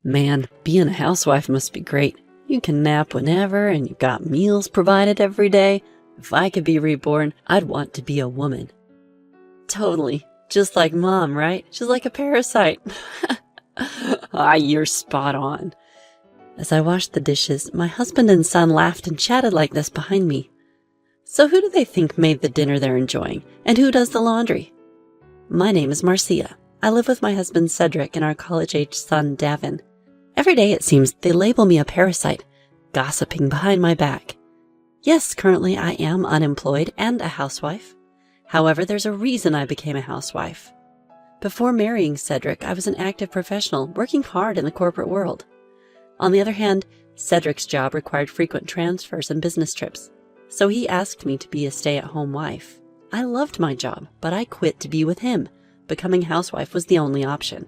Man, being a housewife must be great. You can nap whenever and you've got meals provided every day. If I could be reborn, I'd want to be a woman. Totally. Just like Mom, right? She's like a parasite. You're spot on. As I washed the dishes, my husband and son laughed and chatted like this behind me. So who do they think made the dinner they're enjoying? And who does the laundry? My name is Marcia. I live with my husband Cedric and our college-age son Davin. Every day it seems they label me a parasite, gossiping behind my back. Yes, currently I am unemployed and a housewife. However, there's a reason I became a housewife. Before marrying Cedric, I was an active professional, working hard in the corporate world. On the other hand, Cedric's job required frequent transfers and business trips, so he asked me to be a stay-at-home wife. I loved my job, but I quit to be with him. Becoming housewife was the only option.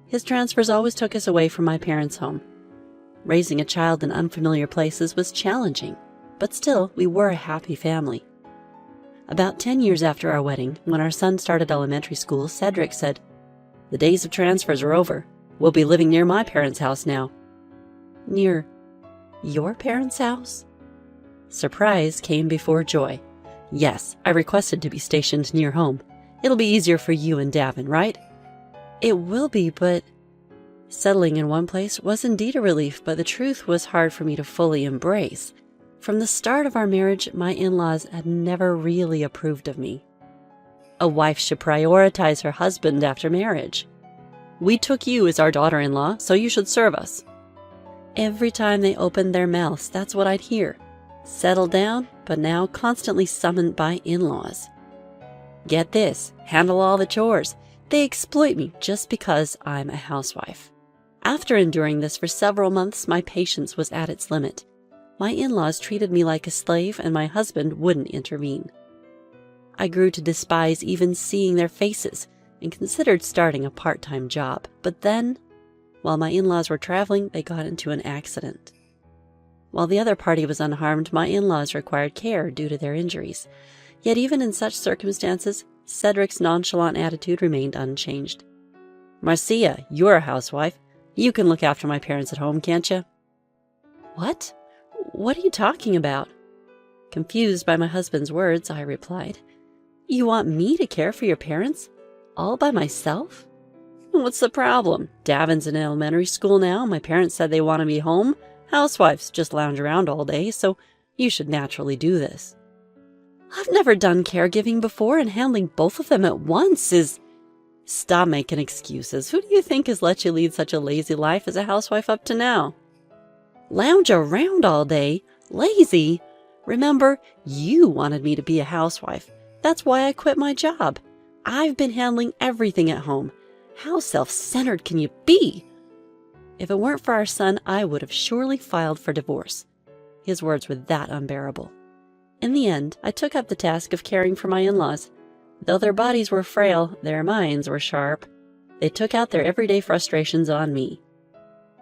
His transfers always took us away from my parents' home. Raising a child in unfamiliar places was challenging, but still, we were a happy family. About 10 years after our wedding, when our son started elementary school, Cedric said, "The days of transfers are over. We'll be living near my parents' house now." Near your parents' house? Surprise came before joy. Yes, I requested to be stationed near home. It'll be easier for you and Davin, right? It will be, but... Settling in one place was indeed a relief, but the truth was hard for me to fully embrace. From the start of our marriage, my in-laws had never really approved of me. A wife should prioritize her husband after marriage. "We took you as our daughter-in-law, so you should serve us." Every time they opened their mouths, that's what I'd hear. Settle down, but now constantly summoned by in-laws. Get this, handle all the chores. They exploit me just because I'm a housewife. After enduring this for several months, my patience was at its limit. My in-laws treated me like a slave, and my husband wouldn't intervene. I grew to despise even seeing their faces and considered starting a part-time job. But then, while my in-laws were traveling, they got into an accident. While the other party was unharmed, my in-laws required care due to their injuries. Yet even in such circumstances, Cedric's nonchalant attitude remained unchanged. "Marcia, you're a housewife. You can look after my parents at home, can't you?" "What? What are you talking about?" Confused by my husband's words, I replied, "You want me to care for your parents? All by myself?" "What's the problem? Davin's in elementary school now. My parents said they want to be home. Housewives just lounge around all day, so you should naturally do this." "I've never done caregiving before, and handling both of them at once is..." "Stop making excuses. Who do you think has let you lead such a lazy life as a housewife up to now?" "Lounge around all day? Lazy? Remember, you wanted me to be a housewife. That's why I quit my job. I've been handling everything at home. How self-centered can you be?" If it weren't for our son, I would have surely filed for divorce. His words were that unbearable. In the end, I took up the task of caring for my in-laws. Though their bodies were frail, their minds were sharp. They took out their everyday frustrations on me.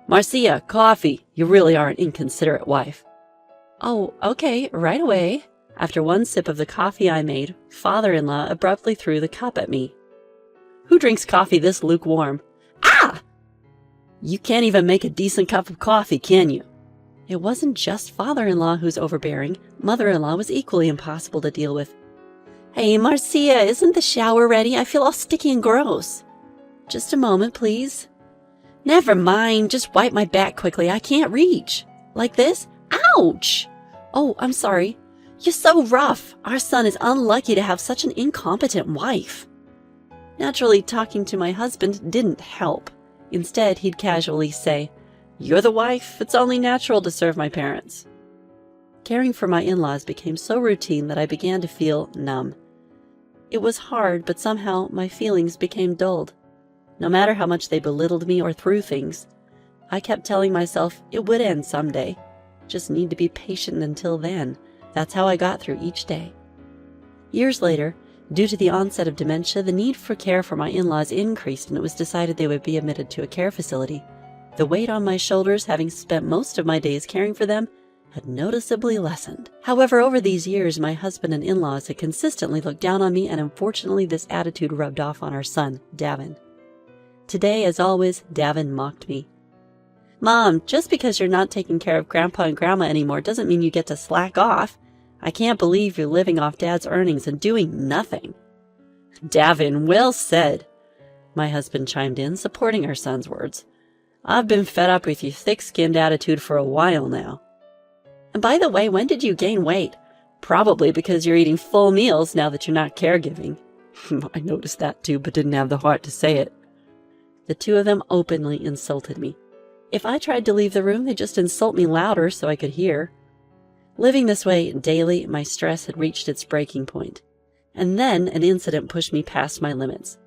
"Marcia, coffee! You really are an inconsiderate wife." "Oh, okay, right away." After one sip of the coffee I made, father-in-law abruptly threw the cup at me. "Who drinks coffee this lukewarm?" "Ah! You can't even make a decent cup of coffee, can you?" It wasn't just father-in-law who's overbearing. Mother-in-law was equally impossible to deal with. "Hey, Marcia, isn't the shower ready? I feel all sticky and gross." "Just a moment, please." "Never mind, just wipe my back quickly. I can't reach." "Like this? Ouch!" "Oh, I'm sorry. You're so rough. Our son is unlucky to have such an incompetent wife." Naturally, talking to my husband didn't help. Instead, he'd casually say, "You're the wife. It's only natural to serve my parents." Caring for my in-laws became so routine that I began to feel numb. It was hard, but somehow my feelings became dulled. No matter how much they belittled me or threw things, I kept telling myself it would end someday. Just need to be patient until then. That's how I got through each day. Years later, due to the onset of dementia, the need for care for my in-laws increased, and it was decided they would be admitted to a care facility. The weight on my shoulders, having spent most of my days caring for them, had noticeably lessened. However, over these years, my husband and in-laws had consistently looked down on me, and unfortunately this attitude rubbed off on our son, Davin. Today, as always, Davin mocked me. Mom, just because you're not taking care of Grandpa and Grandma anymore doesn't mean you get to slack off. I can't believe you're living off Dad's earnings and doing nothing. Davin, well said, my husband chimed in, supporting our son's words. I've been fed up with your thick-skinned attitude for a while now. And by the way, when did you gain weight? Probably because you're eating full meals now that you're not caregiving. I noticed that too, but didn't have the heart to say it. The two of them openly insulted me. If I tried to leave the room, they'd just insult me louder so I could hear. Living this way daily, my stress had reached its breaking point. And then an incident pushed me past my limits.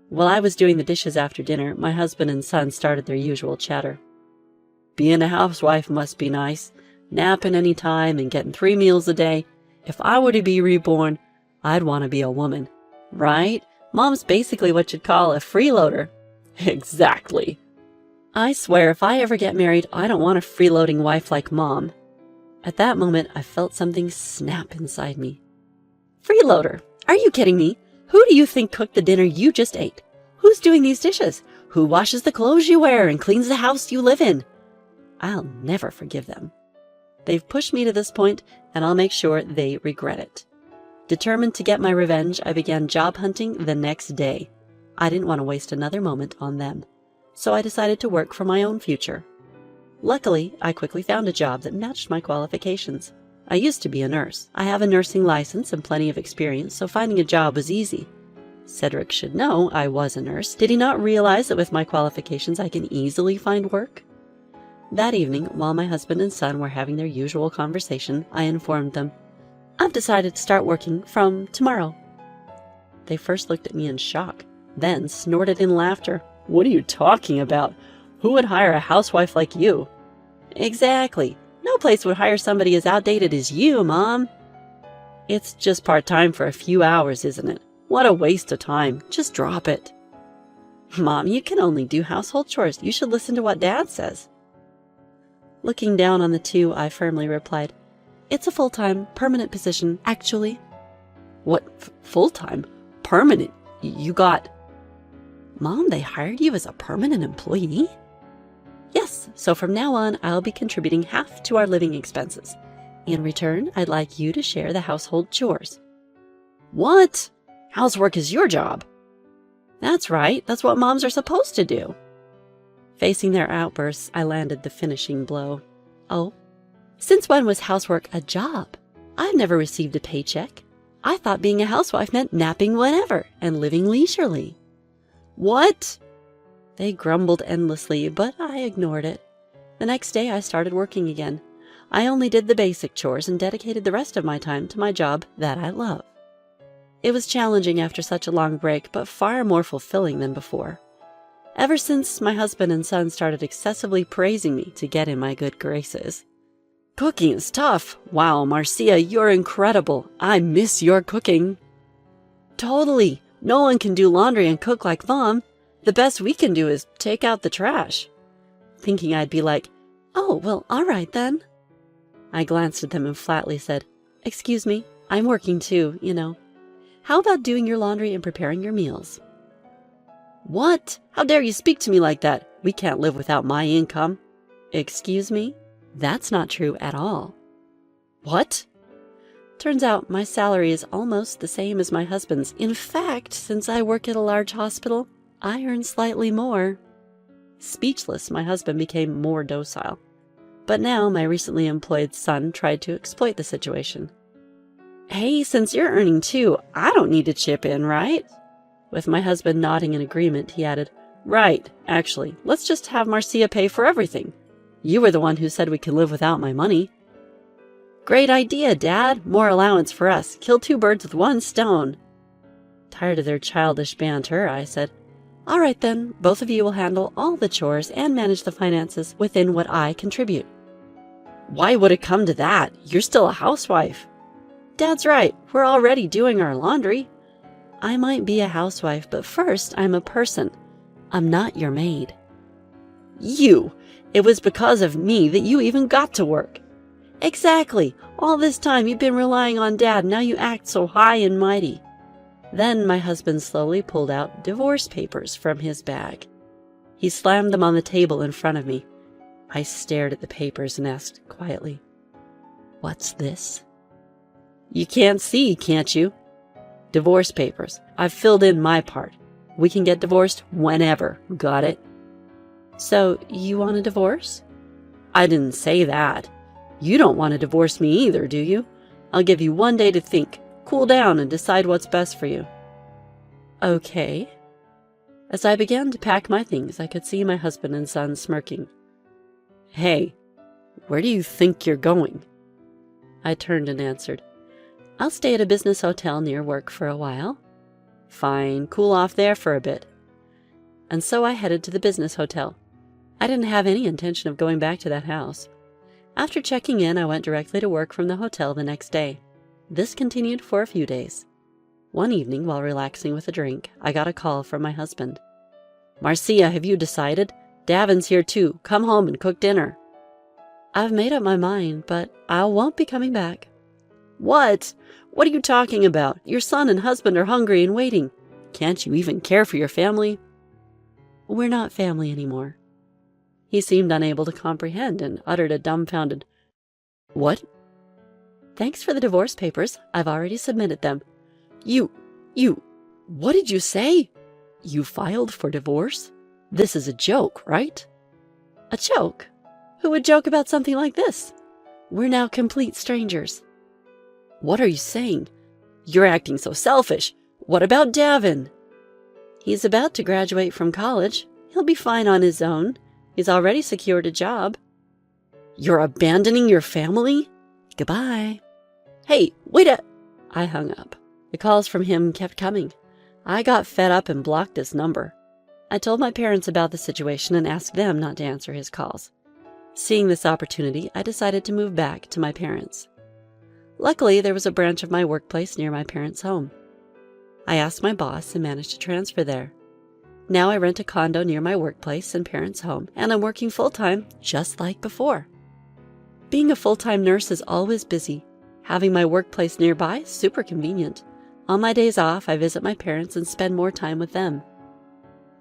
While I was doing the dishes after dinner, my husband and son started their usual chatter. Being a housewife must be nice. Napping any time and getting 3 meals a day. If I were to be reborn, I'd want to be a woman. Right? Mom's basically what you'd call a freeloader. Exactly. I swear if I ever get married, I don't want a freeloading wife like Mom. At that moment, I felt something snap inside me. Freeloader? Are you kidding me? Who do you think cooked the dinner you just ate? Who's doing these dishes? Who washes the clothes you wear and cleans the house you live in? I'll never forgive them. They've pushed me to this point, and I'll make sure they regret it. Determined to get my revenge, I began job hunting the next day. I didn't want to waste another moment on them, so I decided to work for my own future. Luckily, I quickly found a job that matched my qualifications. I used to be a nurse. I have a nursing license and plenty of experience, so finding a job was easy. Cedric should know I was a nurse. Did he not realize that with my qualifications I can easily find work? That evening, while my husband and son were having their usual conversation, I informed them, I've decided to start working from tomorrow. They first looked at me in shock, then snorted in laughter. What are you talking about? Who would hire a housewife like you? Exactly. No place would hire somebody as outdated as you, Mom. It's just part-time for a few hours, isn't it? What a waste of time. Just drop it. Mom, you can only do household chores. You should listen to what Dad says. Looking down on the two, I firmly replied, It's a full-time, permanent position, actually. What? Full-time? Permanent? You got... Mom, they hired you as a permanent employee? Yes, so from now on, I'll be contributing half to our living expenses. In return, I'd like you to share the household chores. What? Housework is your job. That's right. That's what moms are supposed to do. Facing their outbursts, I landed the finishing blow. Oh, since when was housework a job? I've never received a paycheck. I thought being a housewife meant napping whenever and living leisurely. What? They grumbled endlessly, but I ignored it. The next day, I started working again. I only did the basic chores and dedicated the rest of my time to my job that I love. It was challenging after such a long break, but far more fulfilling than before. Ever since my husband and son started excessively praising me to get in my good graces. Cooking is tough. Wow, Marcia, you're incredible. I miss your cooking. Totally. No one can do laundry and cook like Mom. The best we can do is take out the trash. Thinking I'd be like, oh, well, all right then. I glanced at them and flatly said, Excuse me, I'm working too, you know. How about doing your laundry and preparing your meals? What? How dare you speak to me like that? We can't live without my income. Excuse me? That's not true at all. What? Turns out my salary is almost the same as my husband's. In fact, since I work at a large hospital, I earn slightly more. Speechless, my husband became more docile. But now my recently employed son tried to exploit the situation. Hey, since you're earning too, I don't need to chip in, right? With my husband nodding in agreement, he added, Right, actually, let's just have Marcia pay for everything. You were the one who said we could live without my money. Great idea, Dad. More allowance for us. Kill 2 birds with 1 stone. Tired of their childish banter, I said, All right then, both of you will handle all the chores and manage the finances within what I contribute. Why would it come to that? You're still a housewife. Dad's right. We're already doing our laundry. I might be a housewife, but first I'm a person. I'm not your maid. You! It was because of me that you even got to work. Exactly. All this time you've been relying on Dad, now you act so high and mighty. Then my husband slowly pulled out divorce papers from his bag. He slammed them on the table in front of me. I stared at the papers and asked quietly, "What's this?" "You can't see, can't you? Divorce papers. I've filled in my part. We can get divorced whenever. Got it?" "So you want a divorce?" "I didn't say that. You don't want to divorce me either, do you? I'll give you 1 day to think, cool down, and decide what's best for you." "Okay." As I began to pack my things, I could see my husband and son smirking. "Hey, where do you think you're going?" I turned and answered, "I'll stay at a business hotel near work for a while." "Fine, cool off there for a bit." And so I headed to the business hotel. I didn't have any intention of going back to that house. After checking in, I went directly to work from the hotel the next day. This continued for a few days. One evening, while relaxing with a drink, I got a call from my husband. "Marcia, have you decided? Davin's here too. Come home and cook dinner." "I've made up my mind, but I won't be coming back." "What? What are you talking about? Your son and husband are hungry and waiting. Can't you even care for your family?" "We're not family anymore." He seemed unable to comprehend and uttered a dumbfounded, "What?" "Thanks for the divorce papers. I've already submitted them." You, what did you say? You filed for divorce? This is a joke, right?" "A joke? Who would joke about something like this? We're now complete strangers." "What are you saying? You're acting so selfish. What about Davin?" "He's about to graduate from college. He'll be fine on his own. He's already secured a job." "You're abandoning your family?" "Goodbye." "Hey, wait a—" I hung up. The calls from him kept coming. I got fed up and blocked his number. I told my parents about the situation and asked them not to answer his calls. Seeing this opportunity, I decided to move back to my parents. Luckily, there was a branch of my workplace near my parents' home. I asked my boss and managed to transfer there. Now I rent a condo near my workplace and parents' home, and I'm working full-time, just like before. Being a full-time nurse is always busy. Having my workplace nearby is super convenient. On my days off, I visit my parents and spend more time with them.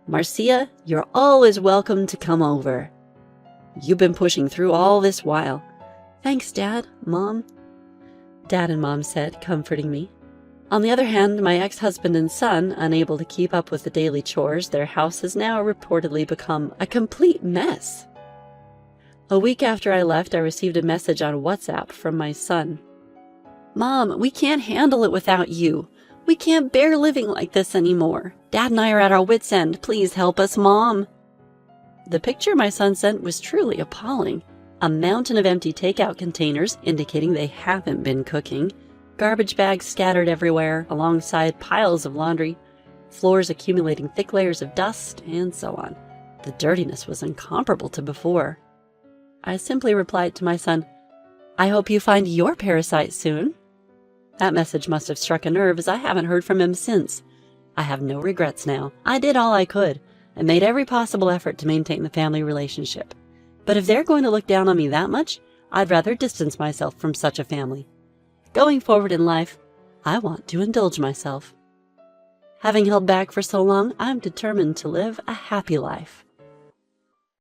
"Marcia, you're always welcome to come over. You've been pushing through all this while." "Thanks, Dad, Mom," Dad and Mom said, comforting me. On the other hand, my ex-husband and son, unable to keep up with the daily chores, their house has now reportedly become a complete mess. A week after I left, I received a message on WhatsApp from my son. "Mom, we can't handle it without you. We can't bear living like this anymore. Dad and I are at our wits' end. Please help us, Mom." The picture my son sent was truly appalling. A mountain of empty takeout containers indicating they haven't been cooking, garbage bags scattered everywhere alongside piles of laundry, floors accumulating thick layers of dust, and so on. The dirtiness was incomparable to before. I simply replied to my son, "I hope you find your parasite soon." That message must have struck a nerve, as I haven't heard from him since. I have no regrets now. I did all I could and made every possible effort to maintain the family relationship. But if they're going to look down on me that much, I'd rather distance myself from such a family. Going forward in life, I want to indulge myself. Having held back for so long, I'm determined to live a happy life.